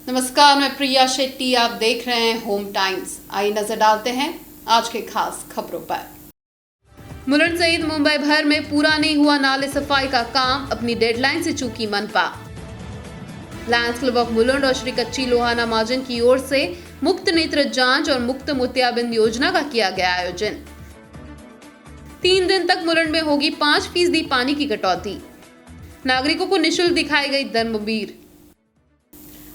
नमस्कार, मैं प्रिया शेट्टी। आप देख रहे हैं होम टाइम्स। आइए नजर डालते हैं आज के खास खबरों पर। मुलुंड सहित मुंबई भर में पूरा नहीं हुआ नाले सफाई का काम, अपनी डेडलाइन से चूकी मनपा। लायंस क्लब ऑफ मुलुंड और श्री कच्ची लोहाना महाजन की ओर से मुक्त नेत्र जांच और मुक्त मोतियाबिंद योजना का किया गया आयोजन। 3 दिन तक मुलुंड में होगी 5% पानी की कटौती। नागरिकों को निःशुल्क दिखाई गई धर्मवीर।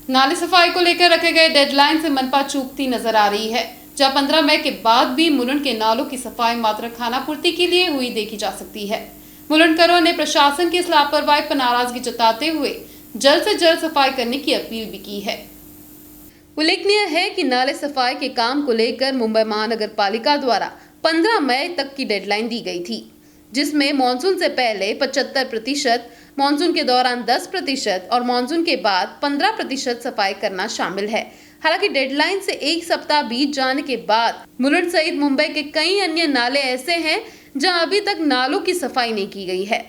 नाले सफाई को लेकर रखे गए डेडलाइन से मनपा चूकती नजर आ रही है, जहां 15 मई के बाद भी मुलुंड के नालों की सफाई मात्र खानापूर्ति के लिए हुई देखी जा सकती है। मुलुंडकरों ने प्रशासन की इस लापरवाही पर नाराजगी जताते हुए जल्द से जल्द सफाई करने की अपील भी की है। उल्लेखनीय है कि नाले सफाई के काम को लेकर मुंबई महानगर पालिका द्वारा 15 मई तक की डेडलाइन दी गई थी, जिसमें मानसून से पहले 75%, मानसून के दौरान 10% और मानसून के बाद 15% सफाई करना शामिल है। हालांकि डेडलाइन से 1 सप्ताह बीत जाने के बाद मुलुंड सहित मुंबई के कई अन्य नाले ऐसे हैं जहां अभी तक नालों की सफाई नहीं की गई है।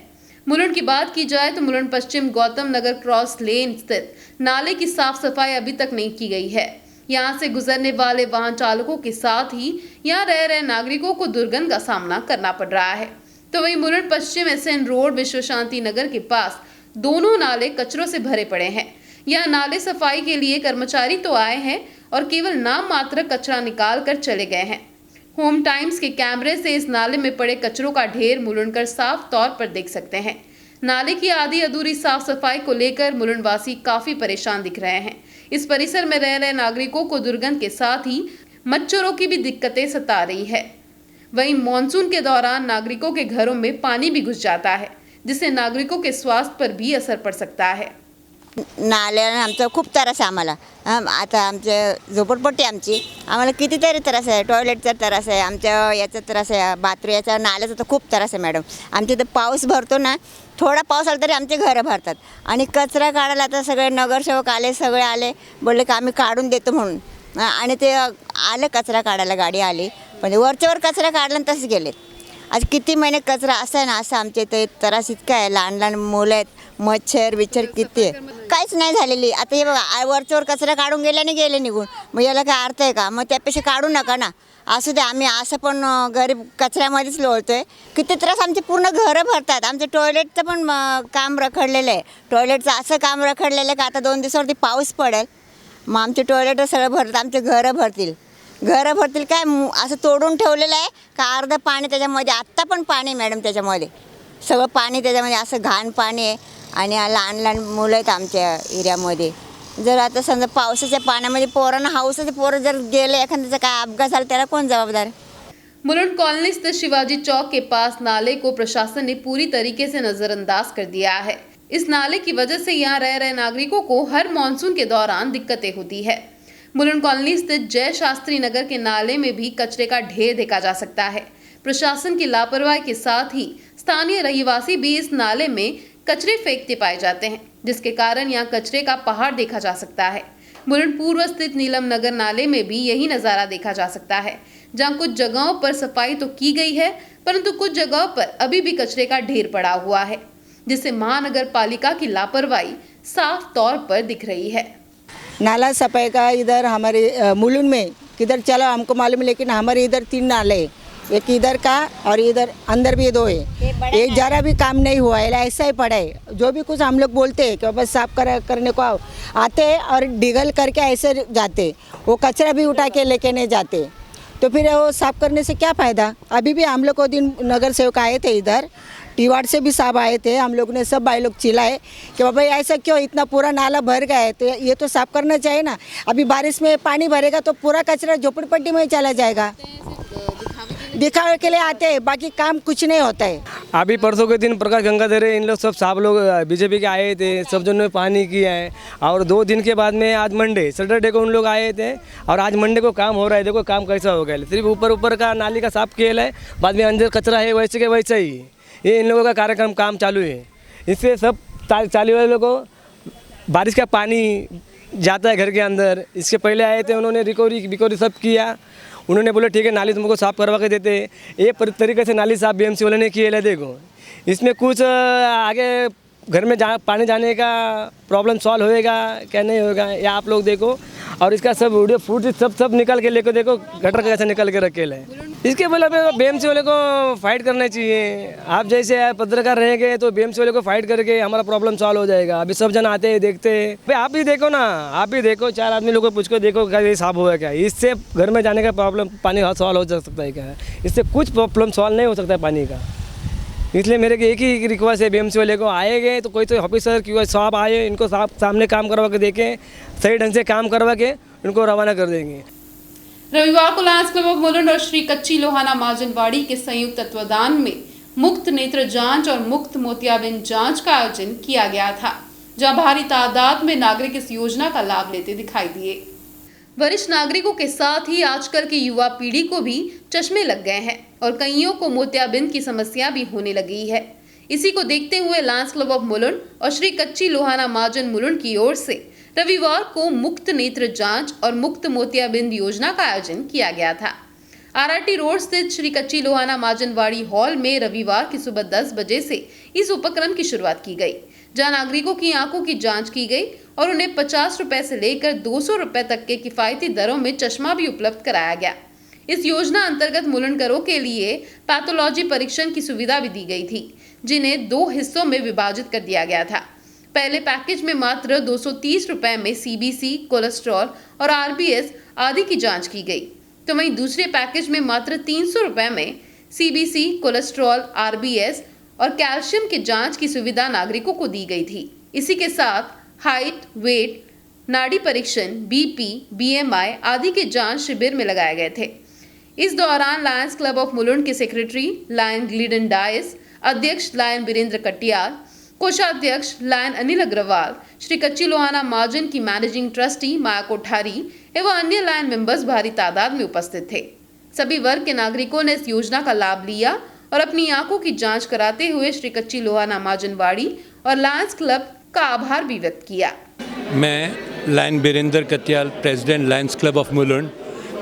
मुलुंड की बात की जाए तो मुलुंड पश्चिम गौतम नगर क्रॉस लेन स्थित नाले की साफ सफाई अभी तक नहीं की गई है। यहाँ से गुजरने वाले वाहन चालकों के साथ ही यहाँ रह रहे नागरिकों को दुर्गंध का सामना करना पड़ रहा है। तो वहीं मुलुंड पश्चिम SN रोड विश्व शांति नगर के पास दोनों नाले कचरों से भरे पड़े हैं। यह नाले सफाई के लिए कर्मचारी तो आए हैं और केवल नाम मात्र कचरा निकाल कर चले गए हैं। होम टाइम्स के कैमरे से इस नाले में पड़े कचरों का ढेर मुलुंडकर साफ तौर पर देख सकते हैं। नाले की आधी अधूरी साफ सफाई को लेकर मुलुंड वासी काफी परेशान दिख रहे हैं। इस परिसर में रह रहे नागरिकों को दुर्गंध के साथ ही मच्छरों की भी दिक्कतें सता रही है। वहीं मानसून के दौरान नागरिकों के घरों में पानी भी घुस जाता है, जिससे नागरिकों के स्वास्थ्य पर भी असर पड़ सकता है। नाल्यानं आमचं खूप त्रास आहे आम्हाला. आता आमच्या झोपडपट्टी आमची आम्हाला कितीतरी त्रास आहे. टॉयलेटचा त्रास आहे, आमच्या याचा त्रास आहे, बाथरूम याचा नाल्याचा तर खूप त्रास आहे मॅडम. आमच्या इथं पाऊस भरतो ना, थोडा पाऊस आला तरी आमचे घरं भरतात. आणि कचरा काढायला आता सगळे नगरसेवक आले, सगळे आले, बोलले की आम्ही काढून देतो म्हणून. आणि ते आलं कचरा काढायला, गाडी आली, पण वरच्यावर कचरा काढला आणि तसेच गेले. आज किती महिने कचरा असा आहे ना, असं आमच्या इथं त्रास इतका आहे. लहान लहान मुलं आहेत, मच्छर बिच्छर किती आहे, काहीच नाही झालेली. आता हे बघा, वरच्यावर कचरा काढून गेले निघून, मग याला काय अर्थ आहे का? मग त्यापेक्षा काढू नका ना. असू दे, आम्ही असं पण गरीब कचऱ्यामध्येच लोळतोय. किती त्रास, आमचे पूर्ण घरं भरतात. आमचं टॉयलेटचं पण काम रखडलेलं आहे. टॉयलेटचं असं काम रखडलेलं आहे का आता 2 दिवसावरती पाऊस पडेल, मग आमचे टॉयलेट सगळं भरतात, आमचे घरं भरतील काय? असं तोडून ठेवलेलं आहे का? अर्धं पाणी त्याच्यामध्ये, आत्ता पण पाणी मॅडम त्याच्यामध्ये, सगळं पाणी त्याच्यामध्ये, असं घाण पाणी आहे. आणि लहान लहान मुलं आहेत आमच्या एरियामध्ये. जर आता समजा पावसाच्या पाण्यामध्ये पोरांना, हाऊसाचे पोरं जर गेले, एखाद्याचा काय अपघात झाला, त्याला कोण जबाबदार है? मुलुंड कॉलोनी स्थित शिवाजी चौक के पास नाले को प्रशासन ने पूरी तरीके से नजरअंदाज कर दिया है। इस नाले की वजह से यहाँ रह रहे नागरिकों को हर मानसून के दौरान दिक्कतें होती है। मुलुंड कॉलोनी स्थित जय शास्त्री नगर के नाले में भी कचरे का ढेर देखा जा सकता है। प्रशासन की लापरवाही के साथ ही स्थानीय रहवासी भी इस नाले में कचरे फेंकते पाए जाते हैं, जिसके कारण यहाँ कचरे का पहाड़ देखा जा सकता है। मुलुंड पूर्व स्थित नीलम नगर नाले में भी यही नज़ारा देखा जा सकता है, जहाँ कुछ जगहों पर सफाई तो की गई है, परंतु कुछ जगहों पर अभी भी कचरे का ढेर पड़ा हुआ है, जिससे महानगर पालिका की लापरवाही साफ तौर पर दिख रही है। नाला सफाई का इधर हमारे मुलुंड में किधर चला हमको मालूम है, लेकिन हमारे इधर 3 नाले हैं, एक इधर का और इधर अंदर भी 2 है। एक जरा भी काम नहीं हुआ है, ऐसा ही पड़ा है। जो भी कुछ हम लोग बोलते हैं कि बस साफ करने को आते हैं और डिगल करके ऐसे जाते, वो कचरा भी उठा के लेके नहीं जाते, तो फिर वो साफ करने से क्या फ़ायदा? अभी भी हम लोग को दिन नगर सेवक आए थे इधर, टीवाड़ से भी साहब आए थे, हम लोग ने सब भाई लोग चिल्लाए कि बाबा ऐसा क्यों, इतना पूरा नाला भर गया है, तो ये तो साफ करना चाहिए ना। अभी बारिश में पानी भरेगा तो पूरा कचरा झोपड़पट्टी में चला जाएगा। दिखावे के लिए आते हैं, बाकी काम कुछ नहीं होता है। अभी परसों के दिन प्रकाश गंगाधर इन लोग सब साहब लोग बीजेपी के आए थे, सब जनों ने पानी किया है। और 2 दिन के बाद में आज मंडे सैटरडे को उन लोग आए थे, और आज मंडे को काम हो रहा है। देखो काम कैसा हो गया, सिर्फ ऊपर का नाली का साफ किया है, बाद में अंदर कचरा है वैसे के वैसे ही। ये इन लोगों का कार्यक्रम काम चालू है। इससे सब चालू वाले लोगों को बारिश का पानी जाता है घर के अंदर। इसके पहले आए थे, उन्होंने रिकवरी सब किया। उन्होंने बोला ठीक है नाली तुमको साफ़ करवा के देते। ये तरीके से नाली साफ BMC वाले ने किए है। देखो इसमें कुछ आगे घर में पानी जाने का प्रॉब्लम सॉल्व होएगा क्या नहीं होएगा, या आप लोग देखो। और इसका सब वीडियो फूट सब निकल के लेको देखो गटर कैसे निकल के रखे है। इसके बोले BMC वाले को फाइट करना चाहिए। आप जैसे पत्रकार रहेंगे तो BMC वाले को फाइट करके हमारा प्रॉब्लम सॉल्व हो जाएगा। अभी सब जन आते हैं देखते हैं, भाई आप भी देखो ना, आप भी देखो, 4 आदमी लोगों को पूछ को देखो क्या ये साफ हुआ क्या। इससे घर में जाने का प्रॉब्लम पानी सॉल्व हो सकता है क्या? इससे कुछ प्रॉब्लम सॉल्व नहीं हो सकता है पानी का। इसलिए मेरे को एक ही रिक्वेस्ट है BMC वाले को, आएंगे तो कोई तो ऑफिसर क्यों साहब आए, इनको सामने काम करवा के देखें, सही ढंग से काम करवा के उनको रवाना कर देंगे। रविवार को लायंस क्लब ऑफ मुलुंड और श्री कच्ची लोहाना माजनवाड़ी के संयुक्त तत्वाधान में मुक्त नेत्र जांच और मुक्त मोतियाबिंद जांच का आयोजन किया गया था, जहां भारी तादाद में नागरिक इस योजना का लाभ लेते दिखाई दिए। वरिष्ठ नागरिकों के साथ ही आजकल की युवा पीढ़ी को भी चश्मे लग गए हैं और कईयों को मोतियाबिंद की समस्या भी होने लगी है। इसी को देखते हुए लायंस क्लब ऑफ मुलुंड और श्री कच्ची लोहाना माजन मुलुंड की ओर से रविवार को मुक्त नेत्र जांच और मुक्त मोतियाबिंद योजना का आयोजन किया गया था। RRT रोड स्थित श्री कच्ची लोहाना माजनवाड़ी हॉल में रविवार की सुबह 10 बजे से इस उपक्रम की शुरुआत की गई, जहां नागरिकों की आंखों की जांच की गई और उन्हें 50 रुपए से लेकर 200 रुपए तक के किफायती दरों में चश्मा भी उपलब्ध कराया गया। इस योजना अंतर्गत मुलुंडकरों के लिए पैथोलॉजी परीक्षण की सुविधा भी दी गई थी, जिन्हें 2 हिस्सों में विभाजित कर दिया गया था। पहले पैकेज में मात्र 230 रुपए में CBC, कोलेस्ट्रॉल और RBS आदि की जांच की गई, तो वहीं दूसरे पैकेज में मात्र 300 रुपए में CBC, कोलेस्ट्रॉल, RBS और कैल्शियम की जांच की सुविधा नागरिकों को दी गई थी। इसी के साथ हाइट, वेट, नाड़ी परीक्षण, BP, BMI आदि के जांच शिविर में लगाए गए थे। इस दौरान लायंस क्लब ऑफ मुलुंड के सेक्रेटरी लायन ग्लीडन डायस, अध्यक्ष लायन वीरेंद्र कटियार, कोषाध्यक्ष लायन अनिल अग्रवाल, श्री कच्ची लोहाना मार्जिन की मैनेजिंग ट्रस्टी माया कोठारी एवं अन्य लायन मेंबर्स भारी तादाद में उपस्थित थे। सभी वर्ग के नागरिकों ने इस योजना का लाभ लिया और अपनी आंखों की जांच कराते हुए श्री कच्ची लोहाना माजनवाड़ी और लायंस क्लब का आभार भी व्यक्त किया। मैं Lion Virendra Katiyal, president Lions Club of Mulund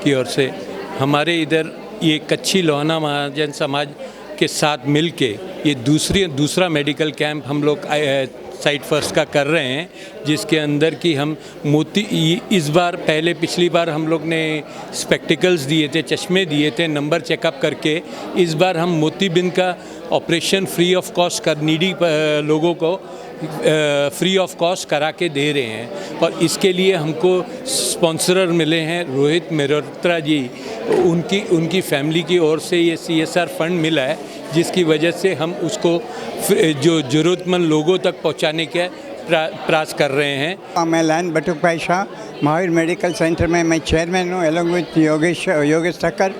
की ओर से हमारे इधर ये कच्ची लोहाना महाजन समाज के साथ मिलके ये दूसरा मेडिकल कैंप हम लोग साइट फर्स्ट का कर रहे हैं, जिसके अंदर कि हम इस बार पहले पिछली बार हम लोग ने स्पेक्टिकल्स दिए थे, चश्मे दिए थे नंबर चेकअप करके। इस बार हम मोतीबिंद का ऑपरेशन फ्री ऑफ कॉस्ट कर नीडी लोगों को फ्री ऑफ कॉस्ट करा के दे रहे हैं। और इसके लिए हमको स्पॉन्सरर मिले हैं रोहित मेहरोत्रा जी, उनकी फैमिली की ओर से ये CSR फंड मिला है, जिसकी वजह से हम उसको जो ज़रूरतमंद लोगों तक पहुंचाने के प्रयास कर रहे हैं। मैं लायन बटुक भाई शाह, महावीर मेडिकल सेंटर में मैं चेयरमैन हूँ, अलॉन्ग विथ योगेश ठक्कर।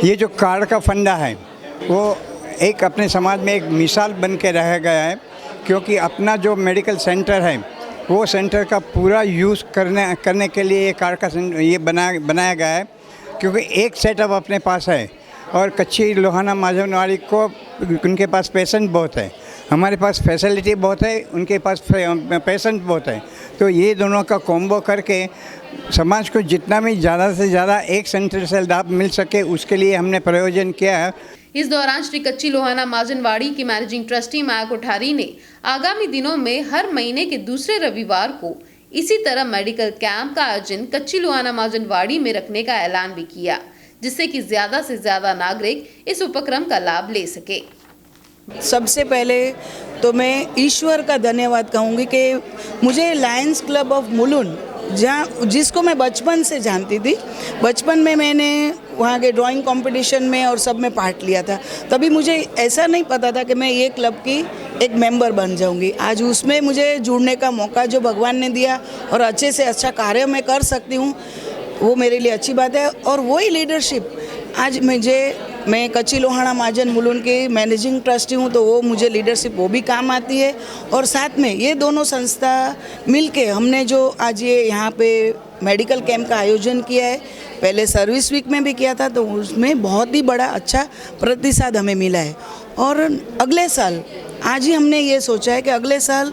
ये जो कार्ड का फंडा है वो एक अपने समाज में एक मिसाल बन के रह गया है, क्योंकि अपना जो मेडिकल सेंटर है वो सेंटर का पूरा यूज़ करने के लिए ये कार्ड का ये बनाया गया है, क्योंकि एक सेटअप अपने पास है और कच्ची लोहाना माजनवाड़ी को उनके पास पेशेंट बहुत है, हमारे पास फैसिलिटी बहुत है, उनके पास पेशेंट बहुत है। तो ये दोनों का कॉम्बो करके समाज को जितना भी ज़्यादा से ज़्यादा एक सेंटर से लाभ मिल सके उसके लिए हमने प्रयोजन किया है। इस दौरान श्री कच्ची लोहाना माजनवाड़ी की मैनेजिंग ट्रस्टी माया कोठारी ने आगामी दिनों में हर महीने के दूसरे रविवार को इसी तरह मेडिकल कैंप का आयोजन कच्ची लोहाना माजनवाड़ी में रखने का ऐलान भी किया, जिससे कि ज्यादा से ज्यादा नागरिक इस उपक्रम का लाभ ले सके। सबसे पहले तो मैं ईश्वर का धन्यवाद कहूँगी कि मुझे लायंस क्लब ऑफ मुलुंड, जिसको मैं बचपन से जानती थी, बचपन में मैंने वहाँ के ड्राइंग कंपटीशन में और सब में पार्ट लिया था, तभी मुझे ऐसा नहीं पता था कि मैं ये क्लब की एक मेंबर बन जाऊँगी। आज उसमें मुझे जुड़ने का मौका जो भगवान ने दिया और अच्छे से अच्छा कार्य मैं कर सकती हूँ, वो मेरे लिए अच्छी बात है। और वही लीडरशिप आज मैं कच्ची लोहाना माजन मुलुंड की मैनेजिंग ट्रस्टी हूँ, तो वो मुझे लीडरशिप वो भी काम आती है। और साथ में ये दोनों संस्था मिलके हमने जो आज ये यहाँ पे मेडिकल कैंप का आयोजन किया है, पहले सर्विस वीक में भी किया था, तो उसमें बहुत ही बड़ा अच्छा प्रतिसाद हमें मिला है। और अगले साल आज ही हमने ये सोचा है कि अगले साल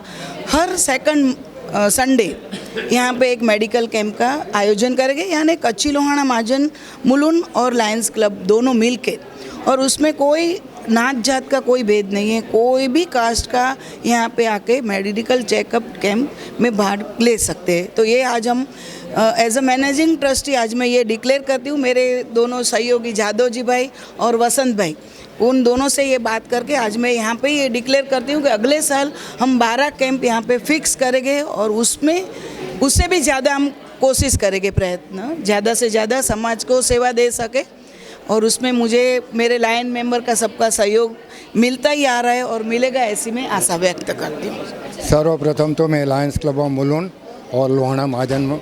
हर सेकंड संडे यहाँ पे एक मेडिकल कैंप का आयोजन करेंगे, यानी कच्ची लोहाना माजन मुलुंड और लायंस क्लब दोनों मिलके, और उसमें कोई नात जात का कोई भेद नहीं है, कोई भी कास्ट का यहाँ पे आके मेडिकल चेकअप कैंप में भाग ले सकते हैं। तो ये आज हम एज अ मैनेजिंग ट्रस्टी आज मैं ये डिक्लेयर करती हूँ। मेरे दोनों सहयोगी जादव जी भाई और वसंत भाई, उन दोनों से ये बात करके आज मैं यहाँ पे ये डिक्लेयर करती हूँ कि अगले साल हम 12 कैंप यहाँ पे फिक्स करेंगे और उसमें उससे भी ज़्यादा हम कोशिश करेंगे, प्रयत्न ज़्यादा से ज़्यादा समाज को सेवा दे सके। और उसमें मुझे मेरे लाइन मेंबर का सबका सहयोग मिलता ही आ रहा है और मिलेगा, ऐसी मैं आशा व्यक्त करती हूँ। सर्वप्रथम तो मैं लायंस क्लब ऑफ मुलुंड और लोहाना महाजन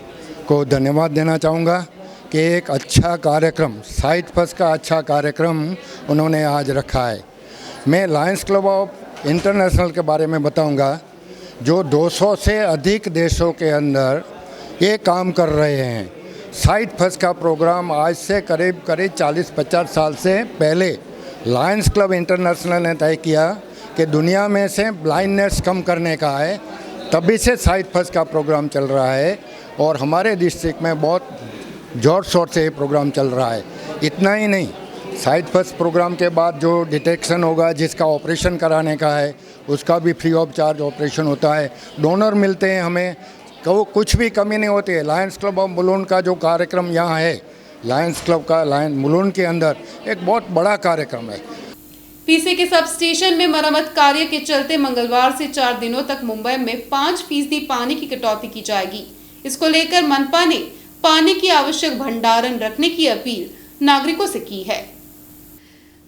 को धन्यवाद देना चाहूँगा कि एक अच्छा कार्यक्रम, साइट फर्स्ट का अच्छा कार्यक्रम उन्होंने आज रखा है। मैं लायंस क्लब ऑफ इंटरनेशनल के बारे में बताऊँगा, जो 200 से अधिक देशों के अंदर ये काम कर रहे हैं। साइट फर्स्ट का प्रोग्राम आज से करीब 40-50 साल से पहले लायंस क्लब इंटरनेशनल ने तय किया कि दुनिया में से ब्लाइंडनेस कम करने का है, तभी से साइट फर्स्ट का प्रोग्राम चल रहा है और हमारे डिस्ट्रिक्ट में बहुत जोर शोर से ये प्रोग्राम चल रहा है। इतना ही नहीं, साइट फर्स्ट प्रोग्राम के बाद जो डिटेक्शन होगा, जिसका ऑपरेशन कराने का है, उसका भी फ्री ऑफ चार्ज ऑपरेशन होता है। डोनर मिलते हैं हमें, कुछ भी कमी नहीं होती है। लायंस क्लब ऑफ मुलुंड का जो कार्यक्रम यहाँ है, लायंस क्लब का लायंस मुलुंड के अंदर एक बहुत बड़ा कार्यक्रम है। पीसे के सब स्टेशन में मरम्मत कार्य के चलते मंगलवार से 4 दिनों तक मुंबई में 5% पानी की कटौती की जाएगी। इसको लेकर मनपा ने पानी की आवश्यक भंडारण रखने की अपील नागरिकों से की है।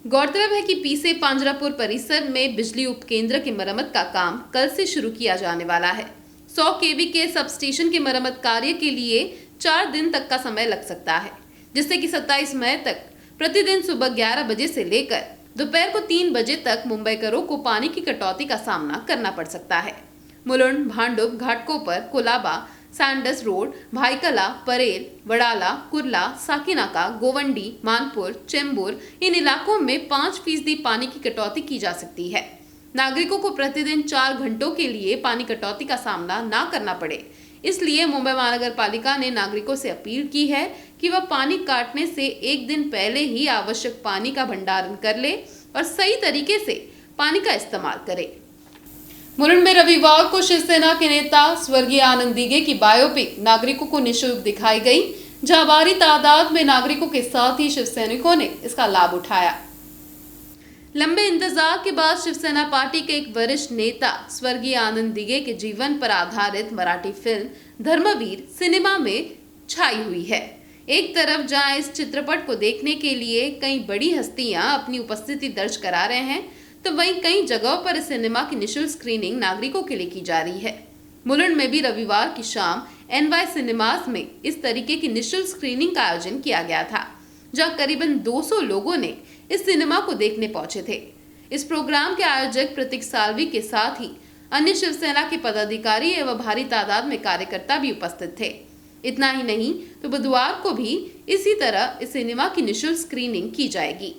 गौरतलब है कि पीसे पांजरापुर परिसर में बिजली उपकेंद्र की मरम्मत का काम कल से शुरू किया जाने वाला है। 100 केवी के सब स्टेशन के मरम्मत कार्य के लिए 4 दिन तक का समय लग सकता है, जिससे कि 27 मई तक प्रतिदिन सुबह 11 बजे से लेकर दोपहर को 3 बजे तक मुंबईकरों को पानी की कटौती का सामना करना पड़ सकता है। मुलुंड, भांडुप, घाटकोपर, कोलाबा, सैंडस रोड, भाईकला, परेल, वडाला, कुर्ला, साकीनाका, गोवंडी, मानपुर, चेंबूर इन इलाकों में 5% पानी की कटौती की जा सकती है। नागरिकों को प्रतिदिन 4 घंटों के लिए पानी कटौती का सामना ना करना पड़े, इसलिए मुंबई महानगर पालिका ने नागरिकों से अपील की है कि वह पानी काटने से 1 दिन पहले ही आवश्यक पानी का भंडारण कर ले और सही तरीके से पानी का इस्तेमाल करे। मुलुंड में रविवार को शिवसेना के नेता स्वर्गीय आनंद दिघे की बायोपिक नागरिकों को निःशुल्क दिखाई गई, जहां भारी तादाद में नागरिकों के साथ ही शिवसैनिकों ने इसका लाभ उठाया। लंबे इंतजार के बाद शिवसेना पार्टी के एक वरिष्ठ नेता स्वर्गीय आनंद दिघे के जीवन पर आधारित मराठी फिल्म धर्मवीर सिनेमा में छाई हुई है। एक तरफ जहां इस चित्रपट को देखने के लिए कई बड़ी हस्तियां अपनी उपस्थिति दर्ज करा रहे हैं, तो वहीं कई जगहों पर इस सिनेमा की निःशुल्क स्क्रीनिंग नागरिकों के लिए की जा रही है। मुलुंड में भी रविवार की शाम NY सिनेमास में इस तरीके की निःशुल्क स्क्रीनिंग का आयोजन किया गया था, जहां करीबन 200 लोगों ने इस सिनेमा को देखने पहुंचे थे। इस प्रोग्राम के आयोजक प्रतीक साल्वी के साथ ही अन्य शिवसेना के पदाधिकारी एवं भारी तादाद में कार्यकर्ता भी उपस्थित थे। इतना ही नहीं तो बुधवार को भी इसी तरह इस सिनेमा की निःशुल्क स्क्रीनिंग की जाएगी।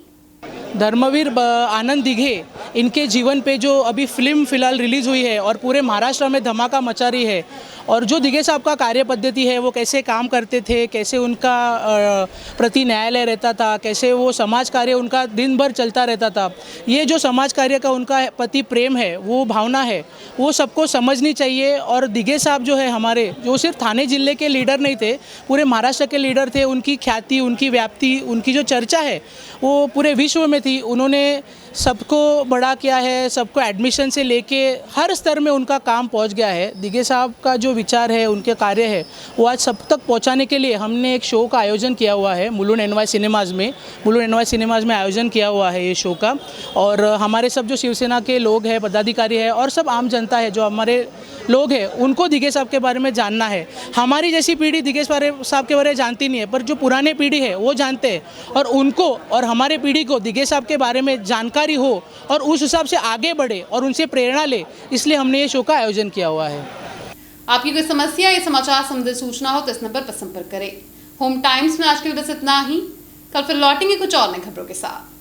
धर्मवीर आनंद दिघे, इनके जीवन पे जो अभी फिल्म फिलहाल रिलीज़ हुई है और पूरे महाराष्ट्र में धमाका मचा रही है, और जो दिघे साहब का कार्य पद्धति है, वो कैसे काम करते थे, कैसे उनका प्रति न्यायालय रहता था, कैसे वो समाज कार्य उनका दिन भर चलता रहता था, ये जो समाज कार्य का उनका प्रति प्रेम है, वो भावना है, वो सबको समझनी चाहिए। और दिघे साहब जो है हमारे, जो सिर्फ थाने जिले के लीडर नहीं थे, पूरे महाराष्ट्र के लीडर थे। उनकी ख्याति, उनकी व्याप्ति, उनकी जो चर्चा है वो पूरे विश्व में थी। उन्होंने सबको बड़ा किया है, सबको एडमिशन से लेके हर स्तर में उनका काम पहुंच गया है। दिघे साहब का जो विचार है, उनके कार्य है, वो आज सब तक पहुंचाने के लिए हमने एक शो का आयोजन किया हुआ है मुलुंड NY सिनेमाज़ में। मुलुंड NY सिनेमाज़ में आयोजन किया हुआ है ये शो का, और हमारे सब जो शिवसेना के लोग हैं, पदाधिकारी है और सब आम जनता है, जो हमारे लोग हैं, उनको दिघे साहब के बारे में जानना है। हमारी जैसी पीढ़ी दिघे साहब के बारे में जानती नहीं है, पर जो पुराने पीढ़ी है वो जानते हैं, और उनको और हमारे पीढ़ी को दिघे साहब के बारे में जानकारी हो और उस हिसाब से आगे बढ़े और उनसे प्रेरणा ले, इसलिए हमने ये शो का आयोजन किया हुआ है। आपकी कोई समस्या या समाचार संबंधी सूचना हो तो इस नंबर पर संपर्क करें। होम टाइम्स में आज के लिए बस इतना ही। कल फिर लौटेंगे कुछ और नई खबरों के साथ।